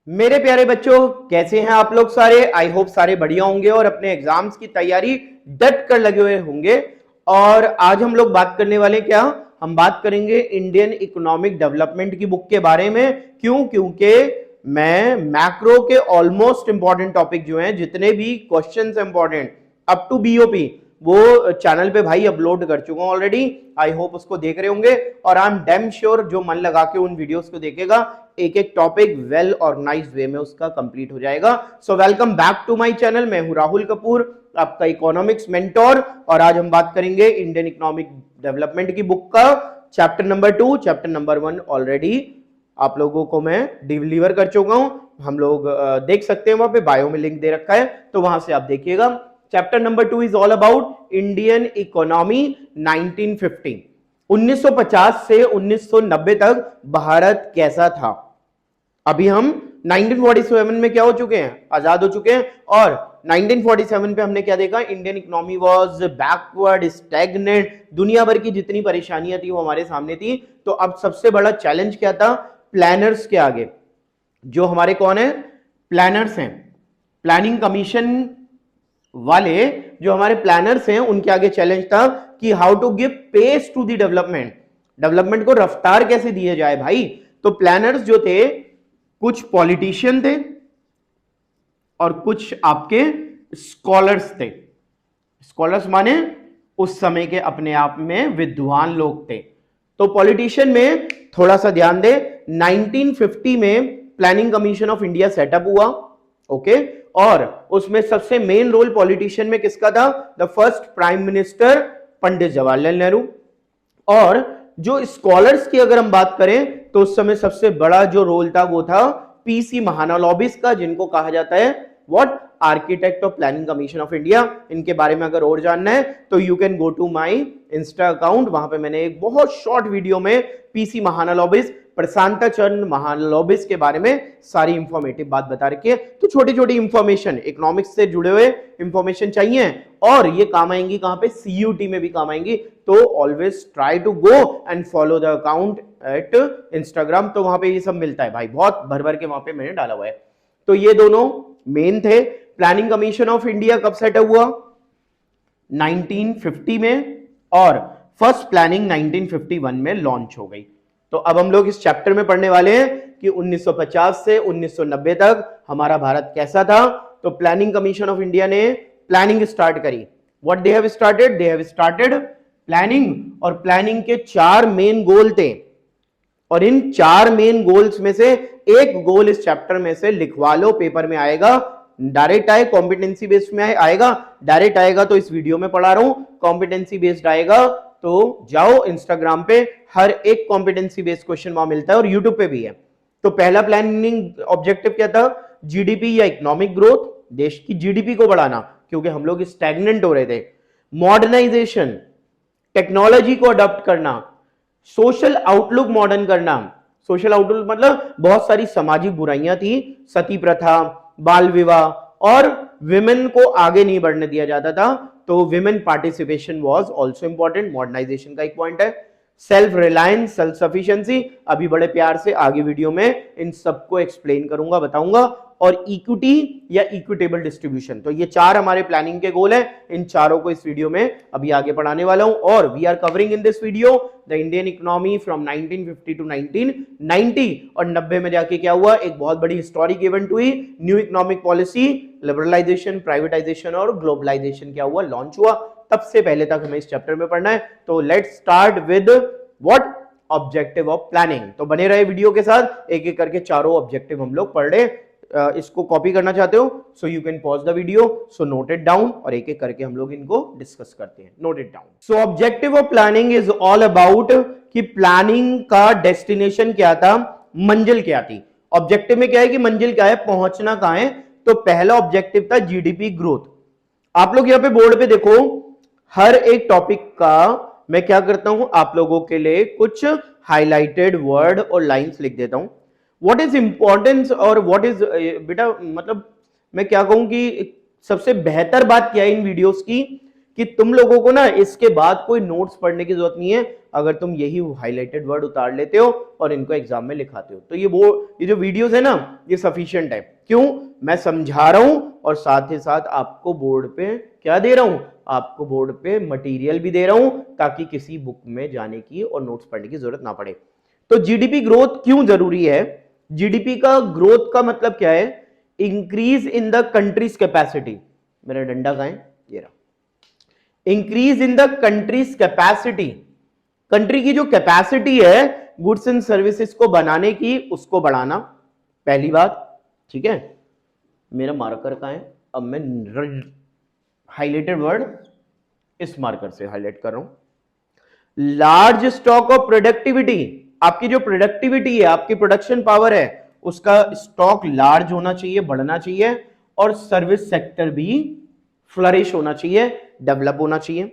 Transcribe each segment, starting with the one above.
मेरे प्यारे बच्चों, कैसे हैं आप लोग सारे। आई होप सारे बढ़िया होंगे और अपने एग्जाम्स की तैयारी डट कर लगे हुए होंगे। और आज हम लोग बात करने वाले क्या, हम बात करेंगे इंडियन इकोनॉमिक डेवलपमेंट की बुक के बारे में। क्योंकि मैं मैक्रो के ऑलमोस्ट इंपॉर्टेंट टॉपिक जो हैं, जितने भी questions important up to BOP, वो चैनल पे भाई अपलोड कर चुका हूं ऑलरेडी। आई होप उसको देख रहे होंगे और आई एम डैम श्योर जो मन लगा के उन वीडियोस को देखेगा, एक एक टॉपिक वेल ऑर्गेनाइज्ड वे में उसका कंप्लीट हो जाएगा। So welcome back to my channel. मैं हूं राहुल कपूर, आपका इकोनॉमिक्स मेंटोर। और आज हम बात करेंगे इंडियन इकोनॉमिक डेवलपमेंट की बुक का chapter number 2। Chapter number 1 already आप लोगों को मैं डिलीवर कर चुका हूं। हम लोग देख सकते हैं, वहां पे बायो में लिंक दे रखा है, तो वहां से आप देखिएगा। Chapter number 2 is all about Indian economy 1950। 1950 से 1990 तक भारत कैसा था। अभी हम 1947 में क्या हो चुके हैं, आजाद हो चुके हैं। और 1947 पे हमने क्या देखा, Indian economy was backward, stagnant, दुनिया भर की जितनी परेशानियां थी वो हमारे सामने थी। तो अब सबसे बड़ा चैलेंज क्या था, प्लानर्स के आगे। जो हमारे कौन है, प्लानर्स हैं, प्लानिंग कमीशन वाले जो हमारे प्लानर्स हैं, उनके आगे चैलेंज था कि how to give pace to the development, development को रफ्तार कैसे दिया जाए भाई। तो प्लानर्स जो थे, कुछ पॉलिटिशियन थे और कुछ आपके स्कॉलर्स थे। स्कॉलर्स माने उस समय के अपने आप में विद्वान लोग थे। तो पॉलिटिशियन में थोड़ा सा ध्यान दे, 1950 में planning commission of India setup हुआ, ओके। और उसमें सबसे मेन रोल पॉलिटिशियन में किसका था, the first prime minister Pandit Jawaharlal Nehru. और जो स्कॉलर्स की अगर हम बात करें तो उस समय सबसे बड़ा जो रोल था वो था पीसी महालनोबिस का, जिनको कहा जाता है what, architect of planning commission of India. इनके बारे में अगर और जानना है तो you can go to my insta account, वहां पे मैंने एक बहुत शॉर्ट वीडियो में पीसी महालनोबिस, प्रशांता चंद्र महालनोबिस के बारे में सारी इंफॉर्मेटिव बात बता रखी है। तो छोटी छोटी इंफॉर्मेशन, इकोनॉमिक्स से जुड़े हुए इंफॉर्मेशन चाहिए और ये काम आएंगी कहां पे, सीयूटी में भी काम आएंगी। तो always try to go and follow the account at Instagram, तो वहां पे ये सब मिलता है भाई, बहुत भर भर के वहां पे मैंने डाला हुआ है। तो ये दोनों मेन थे। प्लानिंग कमीशन ऑफ इंडिया कब सेटअप हुआ, 1950 में, और फर्स्ट प्लानिंग 1951 में लॉन्च हो गई। तो अब हम लोग इस चैप्टर में पढ़ने वाले हैं कि 1950 से 1990 तक हमारा भारत कैसा था। तो प्लानिंग कमीशन ऑफ इंडिया ने प्लानिंग स्टार्ट करी। What they have started, they have started planning. और प्लानिंग के 4 मेन गोल थे, और इन 4 मेन गोल्स में से एक गोल इस चैप्टर में से लिखवा लो, पेपर में आएगा, डायरेक्ट आए, कॉम्पिटेंसी बेस्ड में आएगा, डायरेक्ट आएगा तो इस वीडियो में पढ़ा रहा हूं, कॉम्पिटेंसी बेस्ड आएगा तो जाओ इंस्टाग्राम पे, हर एक कॉम्पिटेंसी बेस्ड क्वेश्चन वहां मिलता है और यूट्यूब पे भी है। तो पहला प्लानिंग ऑब्जेक्टिव क्या था, जीडीपी या इकोनॉमिक ग्रोथ, देश की जीडीपी को बढ़ाना, क्योंकि हम लोग स्टैग्नेंट हो रहे थे। मॉडर्नाइजेशन, टेक्नोलॉजी को अडॉप्ट करना। सोशल आउटलुक मॉडर्न करना, सोशल आउटलुक मतलब बहुत सारी सामाजिक बुराइयां थी, सती प्रथा, बाल विवाह, और विमेन को आगे नहीं बढ़ने दिया जाता था, तो women participation was also important, modernisation का एक पॉइंट है। सेल्फ रिलायंस, सेल्फ सफिशिएंसी, अभी बड़े प्यार से आगे वीडियो में इन सबको एक्सप्लेन करूंगा, बताऊंगा। और इक्विटी या इक्विटेबल डिस्ट्रीब्यूशन, तो ये 4 हमारे प्लानिंग के गोल हैं। इन चारों को इस वीडियो में अभी आगे पढ़ाने वाला हूं। और we are covering in this video the Indian economy from 1950 to 1990। और 90 में जाके क्या हुआ, एक बहुत बड़ी हिस्टोरिक इवेंट हुई, new economic policy, liberalisation, privatisation और ग्लोबलाइजेशन क्या हुआ, लॉन्च हुआ। तब से पहले तक हमें इस चैप्टर में पढ़ना है। तो let's start with what, objective of planning. तो बने रहे वीडियो के साथ, एक एक करके चारों ऑब्जेक्टिव हम लोग पढ़ रहे। इसको कॉपी करना चाहते हो so you can pause the video, so note it down, और एक एक करके हम लोग इनको डिस्कस करते हैं। Note it down. So objective of planning is all about कि प्लानिंग का डेस्टिनेशन क्या था, मंजिल क्या थी। ऑब्जेक्टिव में क्या है कि मंजिल क्या है, पहुंचना कहां है। तो पहला ऑब्जेक्टिव था जीडीपी ग्रोथ। आप लोग यहां पे बोर्ड पे देखो, हर एक टॉपिक का मैं क्या करता हूं, आप लोगों के लिए कुछ हाईलाइटेड वर्ड और लाइंस लिख देता हूं। व्हाट इज इंपॉर्टेंस और व्हाट इज, बेटा मतलब मैं क्या कहूं कि सबसे बेहतर बात क्या है इन वीडियोस की, कि तुम लोगों को ना इसके बाद कोई नोट्स पढ़ने की जरूरत नहीं है। अगर तुम यही हाईलाइटेड वर्ड उतार लेते हो और इनको एग्जाम में लिखाते हो। तो ये जो वीडियोस है ना, ये सफिशिएंट है। क्यों? मैं समझा रहा हूं और साथ ही साथ आपको बोर्ड पे क्या दे रहा हूं, आपको बोर्ड पे मटेरियल भी दे रहा हूं, ताकि किसी बुक में जाने की और नोट्स पढ़ने की जरूरत ना पड़े। तो जीडीपी ग्रोथ क्यों जरूरी है? जीडीपी का ग्रोथ का मतलब क्या है? Increase in the countries capacity. मेरा डंडा कहां है? ये रहा। Increase in the countries capacity, country की जो कैपेसिटी है गुड्स एंड सर्विसेज को बनाने की, उसको बढ़ाना, पहली बात। ठीक है, मेरा मार्कर कहां है? अब मैं हाईलाइटेड वर्ड इस मार्कर से हाईलाइट कर रहा हूं। लार्ज स्टॉक ऑफ प्रोडक्टिविटी, आपकी जो प्रोडक्टिविटी है, आपकी प्रोडक्शन पावर है, उसका स्टॉक लार्ज होना चाहिए, बढ़ना चाहिए। और सर्विस सेक्टर भी फ्लरिश होना चाहिए, डेवलप होना चाहिए।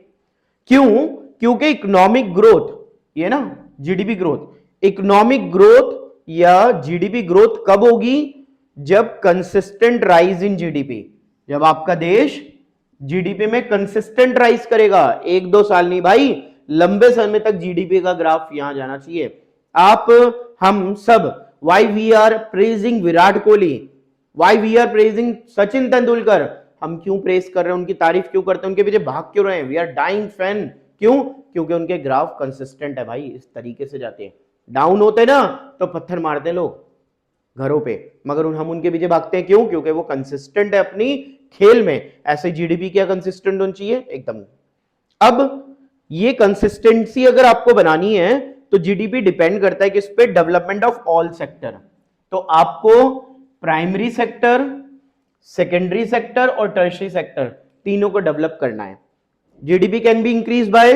क्यों? क्योंकि इकोनॉमिक ग्रोथ, ये ना जीडीपी ग्रोथ, इकोनॉमिक ग्रोथ या जीडीपी ग्रोथ कब होगी? जब कंसिस्टेंट राइज इन जीडीपी, जब आपका देश जीडीपी में कंसिस्टेंट राइज करेगा, 1-2 साल नहीं भाई, लंबे समय तक जीडीपी का ग्राफ यहां जाना चाहिए। हम सब why we are praising Virat Kohli, why we are praising Sachin Tendulkar, हम क्यों प्रेस कर रहे हैं, उनकी तारीफ क्यों करते हैं, उनके पीछे भाग क्यों रहे हैं? We are dying fan. क्यों? क्योंकि उनके ग्राफ कंसिस्टेंट है भाई, इस तरीके से जाते हैं। डाउन होते ना तो पत्थर मारते हैं लोग घरों पे, मगर हम उनके पीछे भागते हैं। क्यों? क्योंकि वो कंसिस्टेंट है अपनी खेल में। ऐसे जीडीपी क्या कंसिस्टेंट होनी चाहिए एकदम। अब ये कंसिस्टेंसी अगर आपको बनानी है तो जीडीपी डिपेंड करता है किस पे? Development of all sector. तो आपको प्राइमरी सेक्टर, सेकेंडरी सेक्टर और टर्शियरी सेक्टर तीनों को डेवलप करना है। GDP can be increase by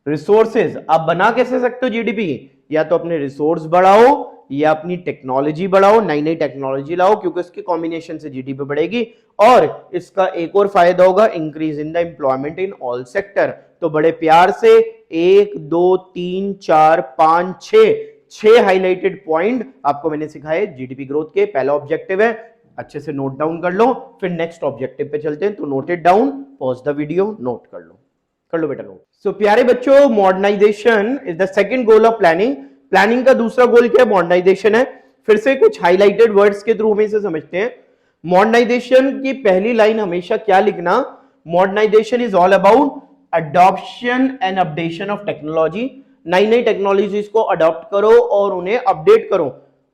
resources. आप बना कैसे सकते हो जीडीपी? या तो अपने रिसोर्स बढ़ाओ या अपनी टेक्नोलॉजी बढ़ाओ, नई नई टेक्नोलॉजी लाओ, क्योंकि इसके कॉम्बिनेशन से जीडीपी बढ़ेगी। और इसका एक और फायदा होगा, increase in the employment in all sector. तो बड़े प्यार से 1 2 3 4 5 6 हाईलाइटेड पॉइंट आपको मैंने सिखाए जीडीपी ग्रोथ के। पहला ऑब्जेक्टिव है, अच्छे से नोट डाउन कर लो, फिर नेक्स्ट ऑब्जेक्टिव पे चलते हैं। तो note it down, pause the video, note कर लो बेटा नोट। सो प्यारे बच्चों, modernisation is the second goal of planning. Planning का दूसरा गोल क्या है? मॉडर्नाइजेशन है। फिर से कुछ हाईलाइटेड वर्ड्स के थ्रू हम इसे समझते हैं। मॉडर्नाइजेशन की पहली लाइन हमेशा क्या लिखना? Modernisation is all about adoption and updation of technology. नई नई टेक्नोलॉजीज को अडॉप्ट करो और उन्हें अपडेट करो।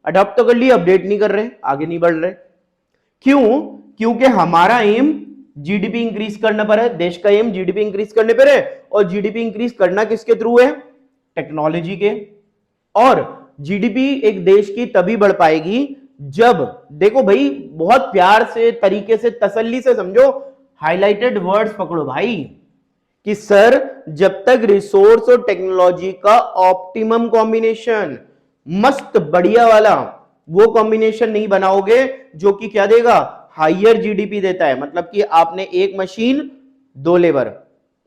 अडॉप्ट तो कर लिए, अपडेट नहीं कर रहे, आगे नहीं बढ़ रहे। क्यों? क्योंकि हमारा एम जीडीपी इंक्रीज करने पर है, देश का एम जीडीपी इंक्रीज करने पर है। और जीडीपी इंक्रीज करना किसके थ्रू है? टेक्नोलॉजी के। और जीडीपी एक देश की तभी बढ़ पाएगी जब, देखो भाई बहुत प्यार से, तरीके से, तसल्ली से समझो, हाईलाइटेड वर्ड्स पकड़ो भाई, कि सर जब तक रिसोर्स और टेक्नोलॉजी का ऑप्टिमम कॉम्बिनेशन, मस्त बढ़िया वाला वो कॉम्बिनेशन नहीं बनाओगे जो कि क्या देगा? हायर जीडीपी देता है। मतलब कि आपने एक मशीन, 2 लेबर,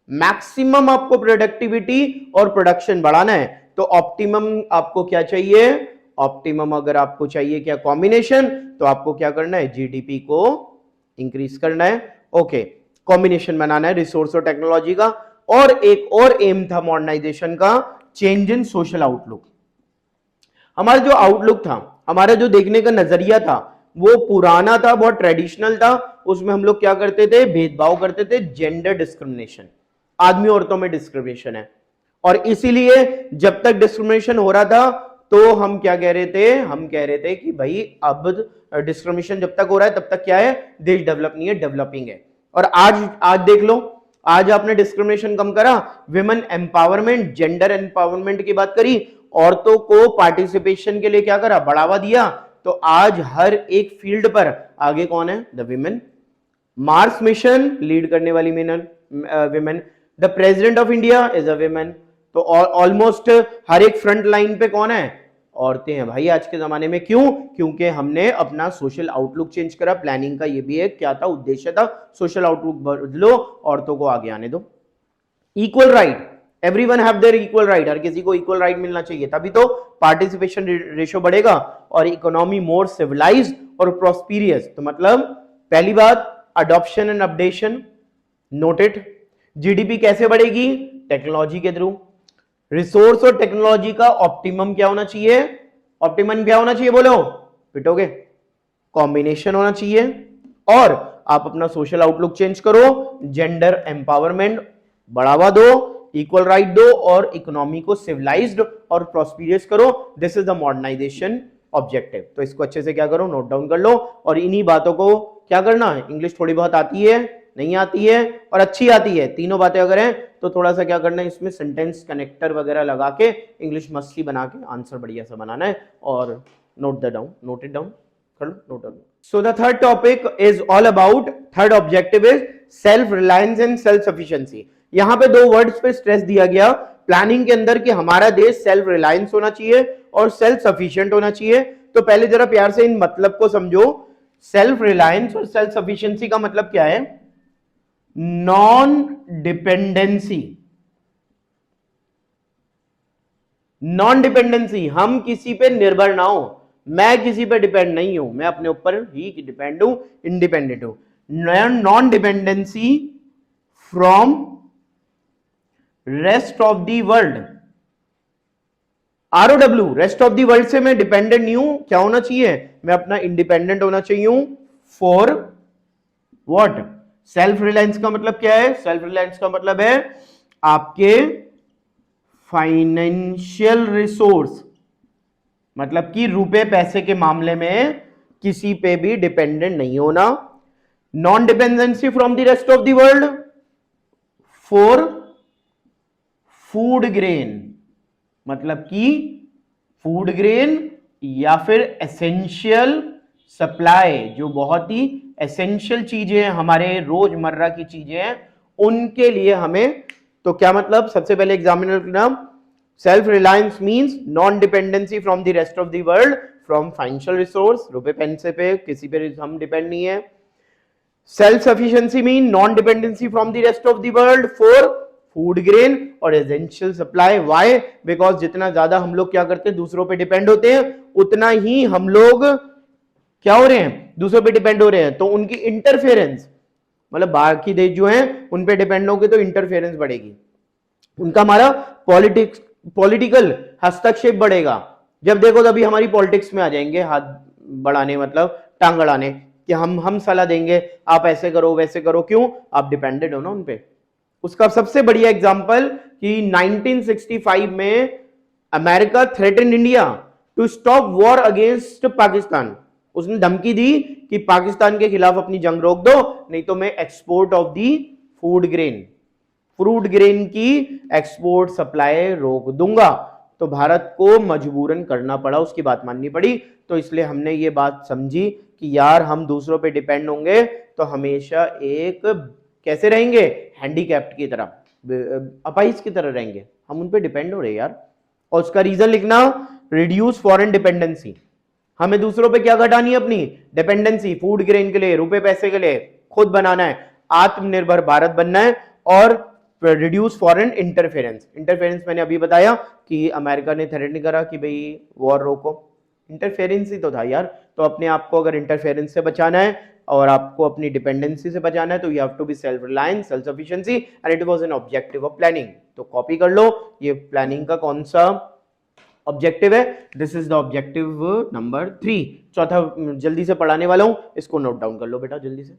मैक्सिमम आपको प्रोडक्टिविटी और प्रोडक्शन बढ़ाना है। तो ऑप्टिमम आपको क्या चाहिए? ऑप्टिमम अगर आपको चाहिए क्या? कॉम्बिनेशन। तो आपको क्या करना है? जीडीपी को इंक्रीज करना है। ओके, कॉम्बिनेशन बनाना है रिसोर्स और टेक्नोलॉजी का। और एक और एम था मॉडर्नाइजेशन का, चेंज इन सोशल आउटलुक। हमारा जो आउटलुक था, हमारा जो देखने का नजरिया था, वो पुराना था, बहुत ट्रेडिशनल था। उसमें हम लोग क्या करते थे? भेदभाव करते थे, जेंडर डिस्क्रिमिनेशन, आदमी औरतों में डिस्क्रिमिनेशन है। और इसीलिए जब तक डिस्क्रिमिनेशन हो रहा था तो हम क्या कह रहे थे? हम कह रहे थे कि भाई अब डिस्क्रिमिनेशन जब तक हो रहा है तब तक क्या है? देश डेवलप नहीं है, डेवलपिंग है। और आज देख लो, आज आपने डिस्क्रिमिनेशन कम करा, विमेन एम्पावरमेंट, जेंडर एम्पावरमेंट की बात करी, औरतों को पार्टिसिपेशन के लिए क्या करा? बढ़ावा दिया। तो आज हर एक फील्ड पर आगे कौन है? The women. Mars mission lead करने वाली women. The president of India is a women. तो ऑलमोस्ट हर एक फ्रंट लाइन पे कौन है? औरतें हैं भाई आज के जमाने में। क्यों? क्योंकि हमने अपना सोशल आउटलुक चेंज करा। प्लानिंग का ये भी एक क्या था? उद्देश्य था, सोशल आउटलुक बदलो, औरतों को आगे आने दो। Equal right, everyone have their equal right, हर किसी को इक्वल राइट मिलना चाहिए, तभी तो पार्टिसिपेशन रेशियो बढ़ेगा और इकोनॉमी मोर सिविलाइज्ड और प्रॉस्पेरियस। तो मतलब पहली बात, adoption and updation, noted. GDP कैसे बढ़ेगी? टेक्नोलॉजी के थ्रू। रिसोर्स और टेक्नोलॉजी का ऑप्टिमम क्या होना चाहिए? ऑप्टिमम क्या होना चाहिए बोलो, पिटोगे? कॉम्बिनेशन होना चाहिए। और आप अपना सोशल आउटलुक चेंज करो, जेंडर एम्पावरमेंट बढ़ावा दो, इक्वल राइट दो और इकोनॉमी को सिविलाइज्ड और प्रॉस्पिरियस करो। This is the modernisation objective. तो इसको अच्छे से क्या करो, नोट डाउन कर लो। और इन्हीं बातों को क्या करना है, इंग्लिश थोड़ी बहुत आती है, नहीं आती है और अच्छी आती है, तीनों बातें अगर हैं तो थोड़ा सा क्या करना है, इसमें सेंटेंस कनेक्टर वगैरह लगा के इंग्लिश मस्ती बना के आंसर बढ़िया सा बनाना है। और नोट इट डाउन कर लो, note down. So the third topic is all about, third objective is self reliance and self sufficiency. यहां पे दो वर्ड्स पे स्ट्रेस दिया गया प्लानिंग के अंदर कि हमारा देश सेल्फ रिलायंस होना चाहिए और सेल्फ सफिशिएंट होना चाहिए। तो पहले जरा प्यार से इन मतलब को समझो। सेल्फ रिलायंस और सेल्फ सफिशिएंसी का मतलब क्या है? Non dependency. नॉन डिपेंडेंसी, हम किसी पे निर्भर ना हो। मैं किसी पे डिपेंड नहीं हूं, मैं अपने ऊपर ही डिपेंड हूं, इंडिपेंडेंट हूं। Non dependency from rest of the world. ROW, rest of the world से मैं डिपेंडेंट नहीं हूं। क्या होना चाहिए? मैं अपना इंडिपेंडेंट होना चाहिए। For what? सेल्फ रिलायंस का मतलब क्या है? सेल्फ रिलायंस का मतलब है आपके फाइनेंशियल रिसोर्स, मतलब कि रुपए पैसे के मामले में किसी पे भी डिपेंडेंट नहीं होना। Non dependency from the rest of the world for food grain, मतलब कि फूड ग्रेन या फिर एसेंशियल सप्लाई, जो बहुत ही एसेंशियल चीजें हैं, हमारे रोजमर्रा की चीजें हैं, उनके लिए हमें। तो क्या मतलब? सबसे पहले एग्जामिनर का नाम, self reliance means non dependency from the rest of the world from financial resource, रुपए पैसे पे किसी पे हम डिपेंड नहीं है। Self sufficiency mean non dependency from the rest of the world for food grain और एसेंशियल सप्लाई। व्हाई? बिकॉज जितना ज्यादा हम लोग क्या करते हैं, दूसरों पे डिपेंड होते हैं, उतना ही हम लोग क्या हो रहे हैं, दूसरों पे डिपेंड हो रहे हैं। तो उनकी इंटरफेरेंस, मतलब बाकी देश जो हैं उन पे डिपेंड होंगे तो इंटरफेरेंस बढ़ेगी, उनका हमारा पॉलिटिकल हस्तक्षेप बढ़ेगा। जब देखो तभी हमारी पॉलिटिक्स में आ जाएंगे हाथ बढ़ाने, मतलब टांग अड़ाने, कि हम सलाह देंगे, आप ऐसे करो वैसे करो। क्यों? आप डिपेंडेंट हो ना उन पे। उसका सबसे बढ़िया एग्जांपल कि 1965 में America threaten India to stop war against Pakistan. उसने धमकी दी कि पाकिस्तान के खिलाफ अपनी जंग रोक दो, नहीं तो मैं export of the food grain, fruit grain की एक्सपोर्ट सप्लाई रोक दूंगा। तो भारत को मजबूरन करना पड़ा, उसकी बात माननी पड़ी। तो इसलिए हमने ये बात समझी कि यार हम दूसरों पे डिपेंड होंगे तो हमेशा एक कैसे रहेंगे, हैंडीकैप्ड की तरह, अपाहिज की तरह रहेंगे, हम उन पे डिपेंड हो रहे हैं यार। और उसका रीजन लिखना, रिड्यूस फॉरेन डिपेंडेंसी। हमें दूसरों पे क्या घटानी है? अपनी डिपेंडेंसी, फूड ग्रेन के लिए, रुपए पैसे के लिए खुद बनाना है, आत्मनिर्भर भारत बनना है। और रिड्यूस फॉरेन इंटरफेरेंस। इंटरफेरेंस मैंने अभी बताया कि अमेरिका ने थ्रेटन करा कि भाई वॉर रोको, इंटरफेरेंस ही तो था यार। तो अपने आप को अगर इंटरफेरेंस से बचाना है और आपको अपनी डिपेंडेंसी से बचाना है तो you have to be self reliance, self sufficiency and it was an objective of planning. तो कॉपी कर लो, ये प्लानिंग का कौन सा ऑब्जेक्टिव है? This is the objective number 3। चौथा जल्दी से पढ़ाने वाला हूं, इसको नोट डाउन कर लो बेटा, जल्दी से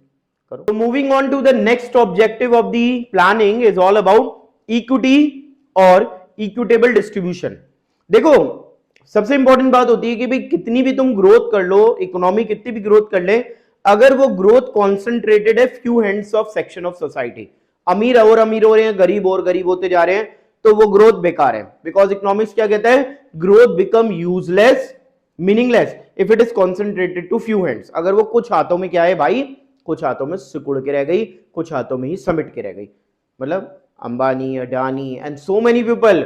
करो। तो moving on to the next objective of the planning is all about equity और इक्विटेबल डिस्ट्रीब्यूशन। देखो सबसे इंपॉर्टेंट बात होती है कि भाई कितनी भी तुम ग्रोथ कर लो, इकोनॉमी कितनी भी ग्रोथ कर ले, अगर वो ग्रोथ कॉन्सेंट्रेटेड है few hands of section of society, अमीर और अमीर हो रहे हैं, गरीब और गरीब होते जा रहे हैं, तो वो ग्रोथ बेकार है। बिकॉज इकोनॉमिक्स क्या कहता है? Growth become useless, meaningless if it is concentrated to few hands. अगर वो कुछ हाथों में क्या है भाई, कुछ हाथों में सिकुड़ के रह गई, कुछ हाथों में ही समेट के रह गई। मतलब Ambani, Adani and so many people,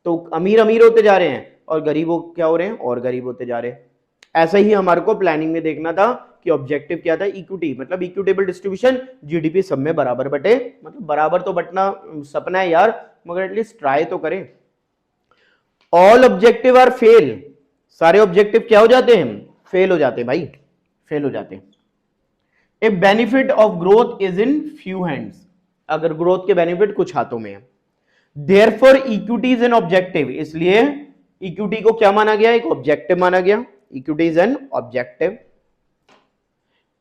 तो अमीर अमीर होते जा रहे हैं और गरीब क्या हो रहे हैं, और गरीब होते जा रहे हैं। ऐसा ही हमारे को प्लानिंग में देखना था कि ऑब्जेक्टिव क्या था, इक्विटी, मतलब इक्विटेबल डिस्ट्रीब्यूशन, जीडीपी सब में बराबर बटे। मतलब बराबर तो बटना सपना है यार, मगर एटलीस्ट ट्राई तो करें। ऑल ऑब्जेक्टिव आर फेल, सारे ऑब्जेक्टिव क्या हो जाते हैं? फेल हो जाते हैं भाई, फेल हो जाते हैं। A benefit of growth is in few hands, अगर ग्रोथ के बेनिफिट कुछ हाथों में है। Therefore equity is an objective, इसलिए इक्विटी को क्या माना गया, एक ऑब्जेक्टिव माना गया, equity is an objective.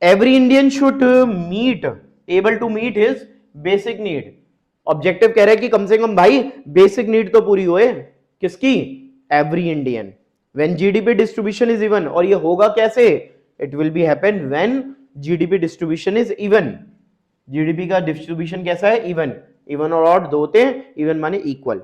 Every Indian should meet, able to meet his basic need, objective कह रहा है कि कम से कम भाई बेसिक नीड तो पूरी होए, किसकी, every Indian. When GDP distribution is even, और ये होगा कैसे, it will be happen when GDP distribution is even, GDP का डिस्ट्रीब्यूशन कैसा है, इवन, इवन और ऑड दो होते हैं, इवन माने equal.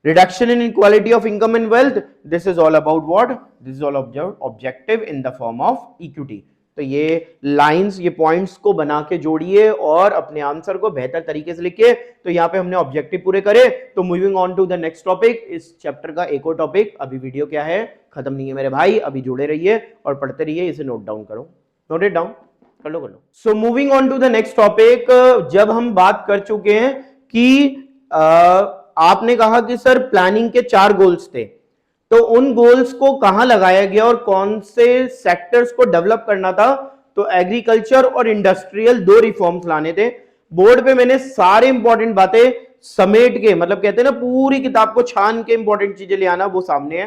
Reduction in equality of income and wealth, this is all about what, this is all about objective in the form of equity. तो ये लाइंस, ये पॉइंट्स को बना के जोड़िए और अपने आंसर को बेहतर तरीके से लिखिए। तो यहाँ पे हमने ऑब्जेक्टिव पूरे करे। तो moving on to the next topic, इस चैप्टर का एक और टॉपिक, अभी वीडियो क्या है, खत्म नहीं है मेरे भाई, अभी जुड़े रहिए और पढ़ते रहिए, इसे नोट डाउन करो, नोट इट डाउन कर लो। So moving on to the next topic, जब हम बात कर चुके हैं कि आपने कहा कि सर प्लानिंग के 4 गोल्स थे, तो उन गोल्स को कहां लगाया गया और कौन से सेक्टर्स को डेवलप करना था, तो एग्रीकल्चर और इंडस्ट्रियल 2 रिफॉर्म्स लाने थे। बोर्ड पे मैंने सारे इंपॉर्टेंट बातें समेट के, मतलब कहते हैं ना पूरी किताब को छान के इंपॉर्टेंट चीजें ले आना, वो सामने है।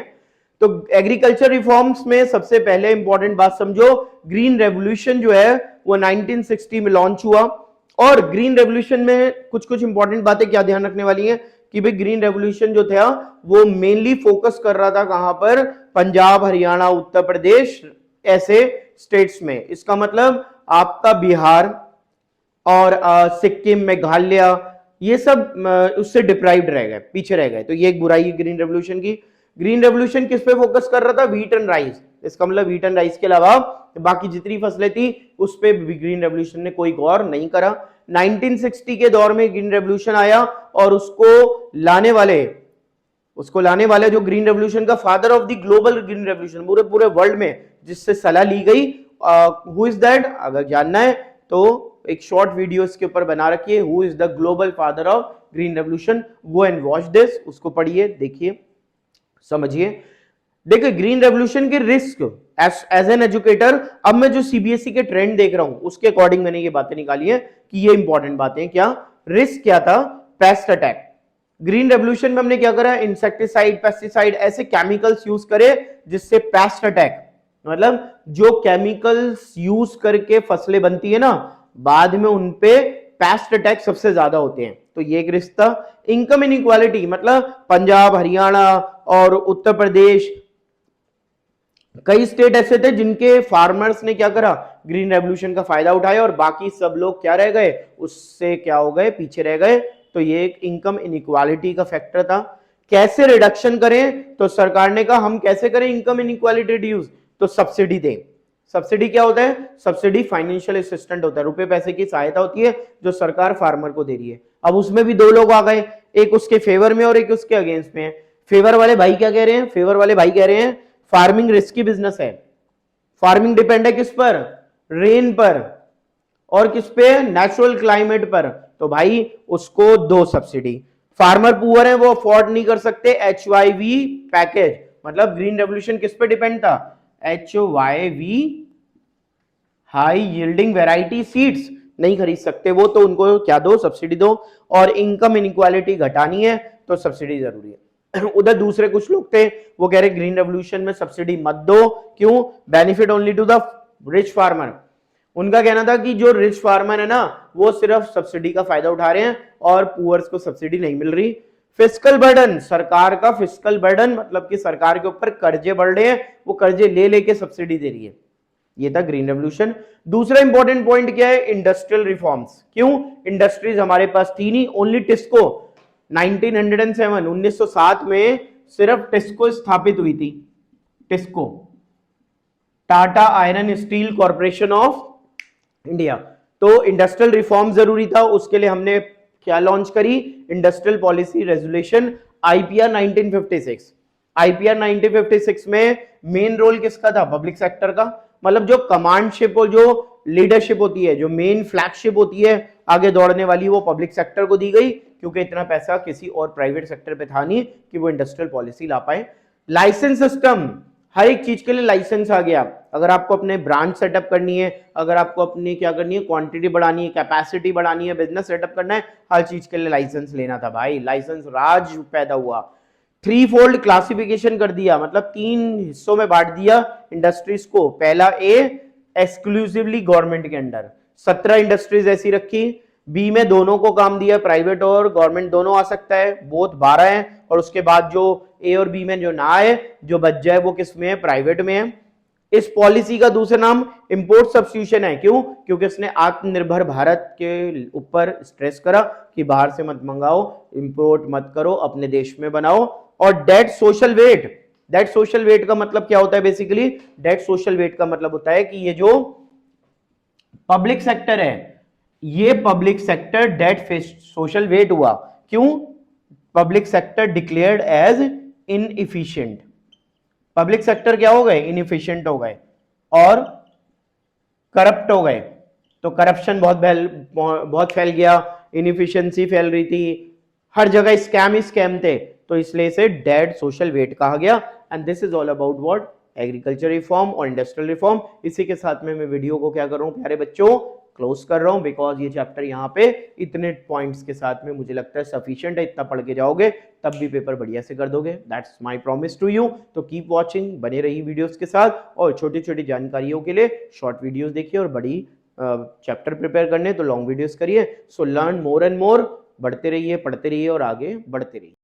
तो एग्रीकल्चर रिफॉर्म्स में सबसे पहले इंपॉर्टेंट बात समझो, ग्रीन रेवोल्यूशन जो है वो 1960 में लॉन्च हुआ। और ग्रीन रेवोल्यूशन में कुछ कुछ इंपॉर्टेंट बातें क्या ध्यान रखने वाली हैं कि भाई ग्रीन रेवोल्यूशन जो था वो मेनली फोकस कर रहा था कहां पर, पंजाब, हरियाणा, उत्तर प्रदेश ऐसे स्टेट्स में। इसका मतलब आपका बिहार और सिक्किम, मेघालय, ये सब उससे डिप्राइव्ड रह गए, पीछे रह गए। तो ये एक बुराई है ग्रीन रेवोल्यूशन की। ग्रीन रेवोल्यूशन किस पे फोकस कर रहा था, व्हीट एंड राइस। इसका मतलब व्हीट एंड राइस के अलावा बाकी जितनी फसलें थी उस पे ग्रीन रेवोल्यूशन ने कोई गौर नहीं करा। 1960 के दौर में ग्रीन रेवोल्यूशन आया और उसको लाने वाले जो ग्रीन रेवोल्यूशन का father of the global green revolution, पूरे वर्ल्ड में जिससे सलाह ली गई, हु इज दैट, अगर जानना है तो एक शॉर्ट वीडियो इसके ऊपर बना रखिए, who is the global father of green revolution, go and watch this, उसको पढ़िए, देखिए, समझिए। देखिए ग्रीन रेवोल्यूशन के रिस्क एज एन एजुकेटर, अब मैं जो सीबीएसई के ट्रेंड देख रहा हूं उसके अकॉर्डिंग मैंने ये बातें निकाली है कि ये इंपॉर्टेंट बातें क्या, रिस्क क्या था, पेस्ट अटैक। ग्रीन रेवोल्यूशन में हमने क्या करा, इंसेक्टिसाइड, पेस्टिसाइड, ऐसे केमिकल्स यूज करे जिससे पेस्ट अटैक, मतलब जो केमिकल्स यूज करके फसलें बनती है ना, बाद में उनपे पेस्ट अटैक सबसे ज्यादा होते हैं। तो ये एक रिस्क था। इनकम इनइक्वालिटी, मतलब पंजाब, हरियाणा और उत्तर प्रदेश, कई स्टेट ऐसे थे जिनके फार्मर्स ने क्या करा, ग्रीन रेवोल्यूशन का फायदा उठाया और बाकी सब लोग क्या रह गए, उससे क्या हो गए, पीछे रह गए। तो ये एक इनकम इनइक्वालिटी का फैक्टर था। कैसे रिडक्शन करें, तो सरकार ने कहा हम कैसे करें इनकम इनइक्वालिटी रिड्यूस, तो सब्सिडी दें। सब्सिडी क्या होता है, सब्सिडी फाइनेंशियल असिस्टेंट होता है, रुपए पैसे की सहायता होती है जो सरकार फार्मर को दे रही है। अब उसमें भी 2 लोग आ गए, एक उसके फेवर में और एक उसके अगेंस्ट में है। फेवर वाले भाई क्या कह रहे हैं, फेवर वाले भाई कह रहे हैं फार्मिंग रिस्की बिजनेस है, फार्मिंग डिपेंड है किस पर, रेन पर, और किस पे, नेचुरल क्लाइमेट पर, तो भाई उसको दो सब्सिडी। फार्मर पुअर है, वो अफोर्ड नहीं कर सकते HYV पैकेज, मतलब ग्रीन रेवोल्यूशन किस पे डिपेंड था, HYV high yielding variety seeds नहीं खरीद सकते वो, तो उनको क्या दो, सब्सिडी दो। और इनकम इनइक्वालिटी घटानी है तो सब्सिडी जरूरी है। उधर दूसरे कुछ लोग थे वो कह रहे ग्रीन रेवोल्यूशन में सब्सिडी मत दो, क्यों, benefit only to the rich farmer. उनका कहना था कि जो रिच फार्मर है ना वो सिर्फ सब्सिडी का फायदा उठा रहे हैं और पुअर्स को सब्सिडी नहीं मिल रही। फिस्कल बर्डन, सरकार का फिस्कल बर्डन, मतलब कि सरकार के ऊपर कर्जे बढ़ रहे हैं, वो कर्जे ले लेके सब्सिडी दे रही है। ये था ग्रीन रेवोल्यूशन। दूसरा इंपॉर्टेंट पॉइंट क्या है, इंडस्ट्रियल रिफॉर्म्स। क्यों, इंडस्ट्रीज हमारे पास थी नहीं, ओनली टिस्को 1907 1907 में सिर्फ टिस्को स्थापित हुई थी, TISCO, Tata iron steel corporation of India. तो इंडस्ट्रियल रिफॉर्म जरूरी था, उसके लिए हमने क्या लॉन्च करी, industrial policy resolution IPR 1956। IPR 1956 में मेन रोल किसका था, पब्लिक सेक्टर का, मतलब जो कमांडशिप और जो लीडरशिप होती है, जो मेन फ्लैगशिप होती है आगे दौड़ने वाली, वो पब्लिक सेक्टर को दी गई, क्योंकि इतना पैसा किसी और प्राइवेट सेक्टर पे था नहीं कि वो इंडस्ट्रियल पॉलिसी ला पाए। लाइसेंस सिस्टम, हर एक चीज के लिए लाइसेंस आ गया। अगर आपको अपने ब्रांच सेटअप करनी है, अगर आपको अपनी क्या करनी है, क्वांटिटी बढ़ानी है, कैपेसिटी बढ़ानी है, बिजनेस सेटअप करना है, हर चीज के लिए लाइसेंस लेना था भाई। लाइसेंस राज पैदा हुआ। थ्री फोल्ड क्लासिफिकेशन कर दिया, मतलब 3 हिस्सों में बांट दिया इंडस्ट्रीज को। पहला ए, एक्सक्लूसिवली गवर्नमेंट के अंडर 17 इंडस्ट्रीज ऐसी रखी। बी में दोनों को काम दिया, प्राइवेट और गवर्नमेंट दोनों आ सकता है, बोथ 12 है। और उसके बाद जो ए और बी में जो ना है, जो बच जाए वो किस में है, प्राइवेट में है। इस पॉलिसी का दूसरा नाम इंपोर्ट सब्स्टिट्यूशन है। क्यों? क्योंकि उसने आत्मनिर्भर भारत के ऊपर स्ट्रेस करा कि बाहर से मत मंगाओ, इंपोर्ट मत करो, अपने देश में बनाओ। और dead social weight, dead social weight का मतलब क्या होता है बेसिकली? डेट सोशल वेट का मतलब होता है कि ये जो पब्लिक सेक्टर है, ये public sector dead social weight हुआ। क्यों? Public sector declared as inefficient. Public sector क्या हो गए? इनएफिशिएंट हो गए और करप्ट हो गए। तो करप्शन बहुत फैल गया, इनएफिशिएंसी फैल रही थी, हर जगह स्कैम ही स्कैम थे। तो इसलिए इसे डेड सोशल वेट कहा गया। And this is all about what? Agriculture reform और इंडस्ट्रियल रिफॉर्म। इसी के साथ में मैं वीडियो को क्या कर रहा हूं प्यारे बच्चों, क्लोज कर रहा हूं, बिकॉज ये चैप्टर यहाँ पे इतने पॉइंट्स के साथ में मुझे लगता है सफिशिएंट है। इतना पढ़ के जाओगे तब भी पेपर बढ़िया से कर दोगे। That's my promise to you. तो कीप वॉचिंग, बने रहिए वीडियोस के साथ, और छोटी छोटी जानकारियों के लिए शॉर्ट वीडियोस देखिए, और बड़ी चैप्टर प्रिपेयर करने तो लॉन्ग वीडियोस करिए। So learn more and more, बढ़ते रहिए, पढ़ते रहिए और आगे बढ़ते रहिए।